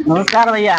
नमस्कार भैया।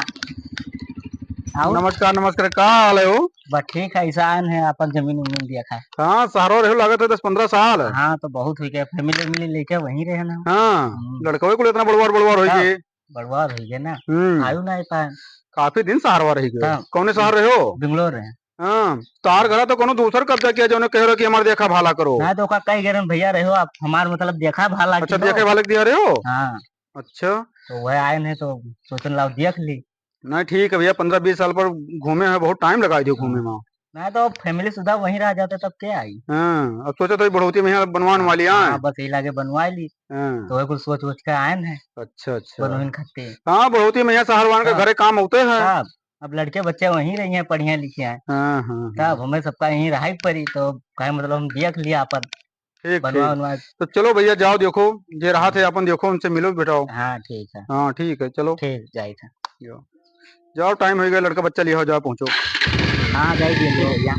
आओ। नमस्कार नमस्कार, का हाल है हो? बस ठीक है, ईशान है, अपन जमीन उमीन दिया है। हाँ, शहरों रहो लागत है 10-15 साल। हाँ तो बहुत हुई गया, फैमिली वैमिली लेके वहीं रहे ना। हाँ, लड़का को इतना बड़वार बड़वार हो तब गई। बर्बाद हुई गए ना। हम्म। आयु ना पाए। काफी दिन शहरवा रही गए, तब कौन शहर रहे हो? बेंगलोर है। हाँ, तार घरा तो कोनो दूसर कब्जा किया जो कह रहे हो कि हमारे देखा भाला करो। ना तो कई गए भैया रहे हो आप, हमार मतलब देखा भाला अच्छा, किलो। देखे भाले के दिया रहे हो? हाँ अच्छा। तो वह आए नहीं तो सोचन लाओ देख ली। नहीं ठीक है भैया, 15-20 साल पर घूमे हैं, बहुत टाइम लगा दियो घूमे हाँ में। मैं तो फैमिली सुधा वहीं रह जाते तब क्या आई। हाँ, अब सोचा तो बढ़ोती में यहाँ बनवान हाँ वाली हाँ, आए। बस यही लागे बनवा ली। तो हाँ। वही कुछ सोच सोच के आए हैं। अच्छा अच्छा। बनोहिन खत्ते। हाँ, बढ़ोती में यहाँ शहरवान के तब घरे काम होते हैं। तब अब लड़के बच्चे वहीं रही हैं, पढ़िया लिखे हैं। हाँ हाँ हाँ। तब हमें सबका यहीं रहा पड़ी तो कहे मतलब हम देख लिया अपन। ठीक बनवा ठीक। बनवा। तो चलो भैया, जाओ देखो। जे रहा थे अपन, देखो उनसे मिलो बेटाओ। हाँ ठीक है। हाँ ठीक है, चलो। ठीक जाए था। जाओ। जाओ, टाइम हो गया, लड़का बच्चा लिया हो, जाओ पहुंचो। हाँ जाए दिए भैया।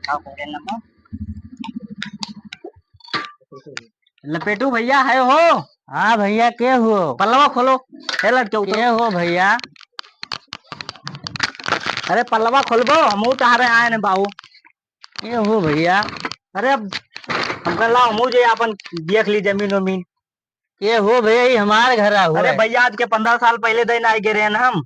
हाँ, बोले ना हो। लपेटू भैया है हो। हाँ भैया के हो। पल्लवा खोलो। है लड़के के हो भैया। अरे पल्लवा खोलबो, हम चाह रहे आए ने बाबू। के हो भैया। अरे अब हमका लाओ मुझे अपन देख ली जमीन वमीन। ये हो भैया, ये हमारे घर हुआ। अरे भैया आज के 15 साल पहले दिन आए गिरे हैं हम।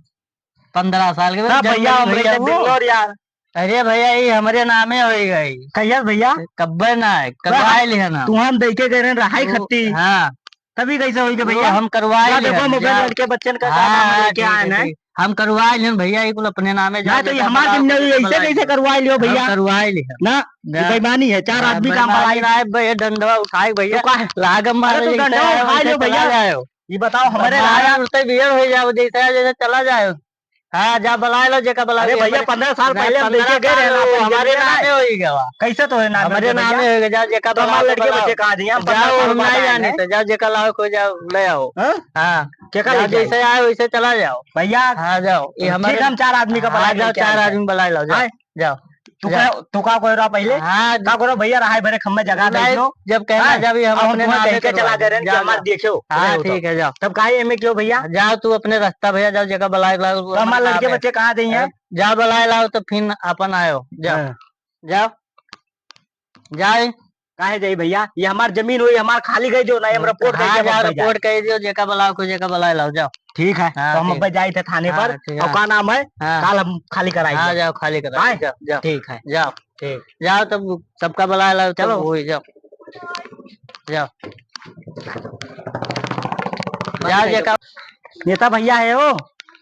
15 साल के बाद भैया हम रहे बेंगलोर यार। अरे भैया ये हमारे नामे हो गई। कैसे भैया कब्बर ना है, करवाए लिया ना तू हम देखे गए रहे रहाई खत्ती। हाँ तभी कैसे होई भैया हम करवाए लिया। देखो मोबाइल लड़के बच्चन का काम लेके आए हैं। हम करवाए लियो भैया, ये कुल अपने नामे जा। तो ये हमारे जिम्मेदारी ऐसे कैसे करवाए लियो भैया। करवाए लिया ना, ये बेईमानी है। 4 आदमी काम पड़ाई ना है भैया, डंडवा उठाए भैया। लागम मारे तो डंडवा उठा लियो भैया। ये बताओ हमारे राया उठते बियर हो जाओ, जैसे जैसे चला जाओ। हाँ जा बुला लो, जेका बुला। अरे भैया 15 साल पहले हम देखे गए रहे ना, हमारे नामे हो ही गया। कैसे तो है ना, हमारे नामे हो गया। जाओ जेका बुला, लड़के बच्चे कहा दिया। जाओ हम नहीं जाने तो जाओ, जेका लाओ को जाओ ले आओ। हाँ क्या जैसे आए वैसे चला जाओ भैया। हाँ जाओ, ये हमारे हम 4 आदमी का बुला। जाओ 4 आदमी बुला लो, जाओ जाओ। तू का कोई रहा पहले। हाँ का करो भैया, रहा भरे खम्मे जगह दे दो। जब कहना जब हम अपने नामे के चला गए हमारे देखो। हाँ ठीक है जाओ। तब काहे में क्यों भैया। जाओ तू अपने रास्ता भैया, जाओ जगह बुला लाओ। हमारे लड़के बच्चे कहाँ दी हैं। जाओ बुला लाओ तो फिर अपन आयो। जाओ जाओ जाए। काहे जाई भैया, ये हमार जमीन हुई, हमार खाली गई जो नहीं हम रिपोर्ट कर दिया। जाओ रिपोर्ट कर दियो, जेका बुलाओ को जेका बुला लाओ। जाओ ठीक है। तो हम अब जाए थे थाने पर। और का नाम है, कल हम खाली कराएंगे। हाँ जाओ खाली कराएंगे, जाओ जाओ। ठीक है जाओ। ठीक जाओ, तब सबका बुला लाओ। चलो वही जाओ जाओ जाओ जेका। नेता भैया है वो।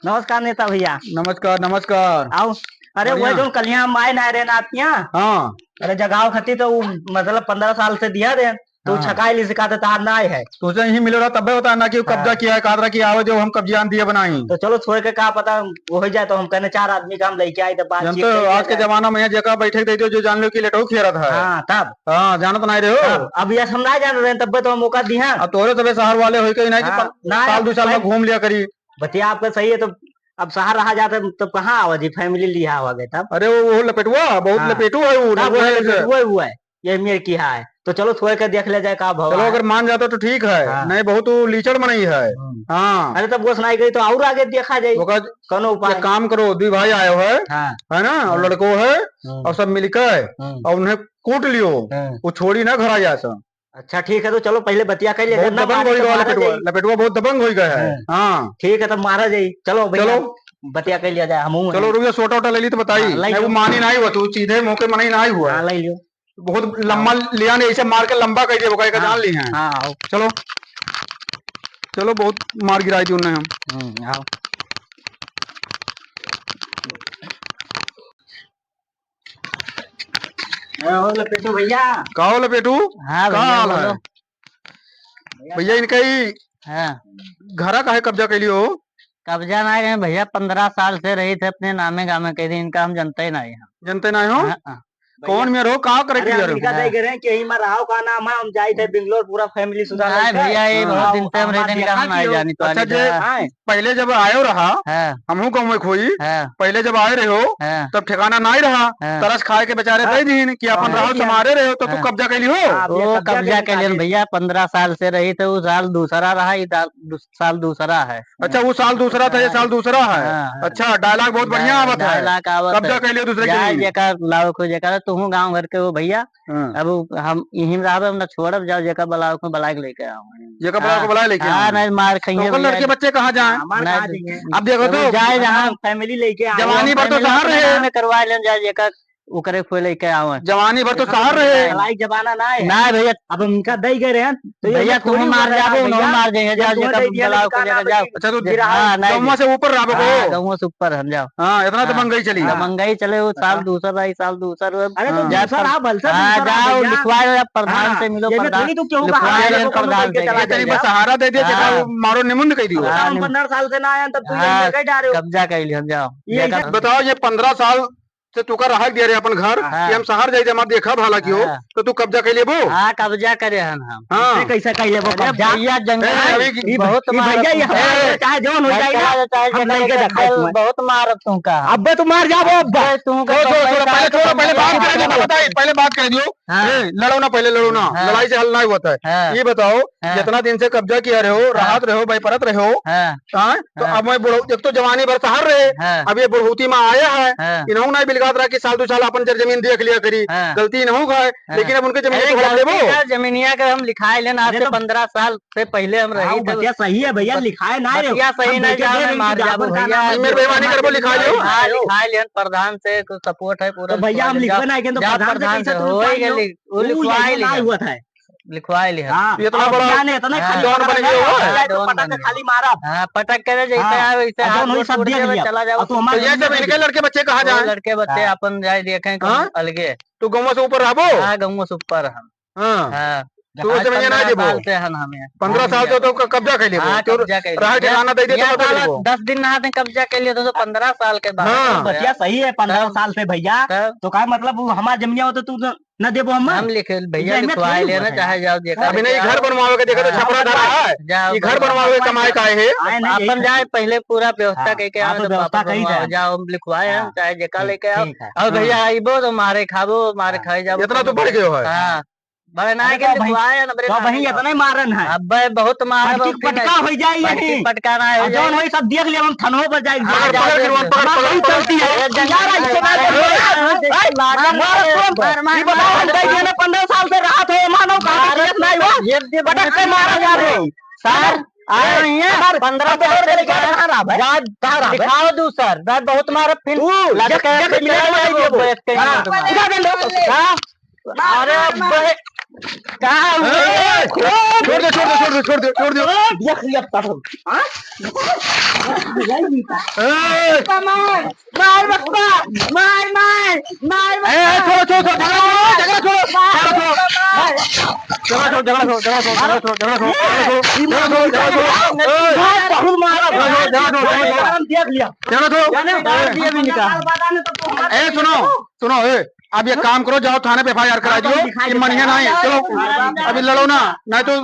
नमस्कार नेता भैया। नमस्कार नमस्कार। आओ। अरे वो जो कलिया हम आए ना रे ना आपके। हाँ। अरे जगाओ खती तो मतलब 15 साल से दिया दे। तो छकाई ली सिखाते तार ना है। तो उसे यही मिलेगा तब बता ना कि कब्जा किया है, कादरा किया है, जो हम कब्जा दिए बनाई। तो चलो छोड़ के कहा पता वो हो जाए, तो हम कहने 4 आदमी का हम लेके आए। तब जानते हो आज के जमाना में जगह बैठे थे जो जान लो कि लेटो खेरत है। हाँ तब। हाँ, जानो तो नहीं रहे हो। अब यस हम ना जान रहे हैं, तब तो हम मौका दिया। अब तोरे तबे शहर वाले हो के नहीं कि साल 2 साल में घूम लिया करी। बतिया आपका सही है। तो अब शहर रहा जाता तो कहाँ आवा जी, फैमिली लिया हुआ गए तब। अरे वो लपेटुआ बहुत लपेटू है वो है ये मेरे की है। तो चलो छोड़ के देख ले जाए का भाव। चलो अगर मान जाता तो ठीक है। नहीं बहुत लीचड़ बनाई है। हाँ। अरे तब वो सुनाई गई तो और आगे देखा जाए। कोनो उपाय काम करो, 2 भाई आए हो है ना, और लड़को है और सब मिलकर और उन्हें कूट लियो। वो छोड़ी ना घर आ जाए। अच्छा ठीक है, तो चलो पहले बतिया कर लिया। लपेटुआ बहुत दबंग हो गया है। हाँ ठीक है, तब मारा जाए। चलो चलो बतिया कर लिया जाए। हम चलो रुक, सोटा वोटा ले ली तो बताई। वो मानी नहीं हुआ, तू सीधे मौके में नहीं हुआ। ले लियो। बहुत लंबा लिया नहीं, ऐसे मार के लंबा कर दिया का जान ली है। हाँ चलो चलो, बहुत मार गिराई थी उन्हें हम। आओ। लपेटू भैया। कहो लपेटू। हाँ भैया भैया इनका ही घरा काहे कब्जा कर लियो। कब्जा ना गए भैया, 15 साल से रही थे अपने नामे गामे कह दी। इनका हम जनते ही नहीं। जनते नहीं हो। कौन मेरे हो कहाँ करे अरे क्लियर अमेरिका दे गए हैं कि यही में रहा का नाम है हम जाए थे बेंगलोर पूरा फैमिली सुधा नहीं भैया ये बहुत दिन से हम रहने का हम नहीं जानी तो अच्छा जे पहले जब आयो रहा हमहू गाँव में खोई पहले जब आए रहे हो तब ठिकाना नहीं रहा तरस खाए के बेचारे दे दीन कि अपन रहो तुम्हारे रहे हो तो तू कब्जा कैली हो वो कब्जा के लिए भैया 15 साल से रही तो वो साल दूसरा रहा ये साल दूसरा है। अच्छा वो साल दूसरा था ये साल दूसरा है। अच्छा डायलॉग बहुत बढ़िया आवत है। डायलॉग आवत कब्जा कैलियो दूसरे के लिए जेकर लाओ को जेकर तू गांव घर के हो भैया अब हम यहीं रहब न छोड़ब जाओ जेकर बलाओ को बला के लेके आओ जेकर बलाओ को बला लेके हां नहीं मार खाइए तो लड़के बच्चे कहाँ जाए अब देखो तो जाए जहाँ फैमिली लेके जवानी भर तो शहर रहे करवा लेन जाए जेकर उकरे खोल लेके आओ जवानी भर तो शहर रहे लड़ाई जमाना ना है ना भैया अब उनका दई गए हैं तो भैया तुम मार जाओ न मार जाए जाओ जेकर बलाओ को लेके जाओ। अच्छा तो गाँव से ऊपर रहा को गाँव से ऊपर हम जाओ हाँ इतना तो महंगाई चली महंगाई चले वो साल दूसरा ही साल दूसरा अरे तो दूसरा बलसा जाओ लिखवाए प्रधान से मिलो प्रधान सहारा दे दिया मारो निमुंड कह दियो 15 साल से ना आया तब तू डारे कब्जा कर लिया जाओ। बताओ ये 15 साल से तू का रहा दिया रे अपन घर कि हम शहर जाए हमारे देखा भला की हो तो तू कब्जा कर लेबो हाँ कब्जा करे हम हाँ कैसा कर लेबो कब्जा भैया जंगल बहुत भैया चाहे जौन हो जाए बहुत मारत तू का अब्बे तू मार जाबो अब्बा तू पहले बात कह दियो लड़ो ना पहले लड़ो ना लड़ाई से हल नहीं होता है। ये बताओ जितना दिन से कब्जा किया रहे हो राहत रहे हो भाई परत रहे हो तो अब मैं एक तो जवानी भर शहर रहे अब ये बुढ़ौती में आया है इन्हों नहीं बिलगात रहा कि साल 2 साल अपन जमीन देख लिया करी गलती इन्हों का है लेकिन अब उनके जमीन जमीनिया का हम लिखाए लेना आज से 15 साल से पहले हम रही थे। सही है भैया लिखाए ना सही नहीं मार जाबो भैया मेरे बेईमानी करबो लिखा लियो लिखाए लेन प्रधान से सपोर्ट है पूरा भैया हम लिखवे ना के तो प्रधान से हो गई वो लिखवाए हुआ था लिखवाए लिया इतना बड़ा इतना खाली मारा पटक करे जैसे सब चला जाओ तो ये सब इनके लड़के बच्चे कहाँ जाए लड़के बच्चे अपन जाए देखें अलगे तू गाँव से ऊपर रहो गाँव से ऊपर हम तू से मैं ना देबो 15 साल तो कब्जा कर लियो राह ठिकाना दे दे तो 10 दिन ना दे कब्जा कर लियो तो 15 साल के बाद बतिया सही है 15 साल से भैया तो क्या मतलब हमारा जमीन हो तो तू न देबो हम लिखे भैया लिखवाए लेना चाहे जाओ देखा अभी नहीं घर बनवावे के देखो तो छपरा धरा है ये घर बनवावे कमाए का है अपन जाए पहले पूरा व्यवस्था करके आओ तो पापा जाओ लिखवाए हम चाहे जेका लेके आओ और भैया आइबो तो मारे खाबो मारे खाए जाओ इतना तो बढ़ गयो है हां बना के लिखवाए ना बरे वही इतना ही मारन है अब बहुत मार पटका हो जाए यही पटका ना हो जाए वही सब देख ले हम थानों पर जाए चलती है यार बताओ 15 साल से राहत है मानो नहीं हुआ पटक के मारा जा रहे सर आ रही है 15 दिखाओ दूसर बहुत मार फिर अरे छोड़ दो सुनो अब ये काम करो जाओ थाने पे FIR करा दियो मनिया नहीं चलो अभी लड़ो ना नहीं तो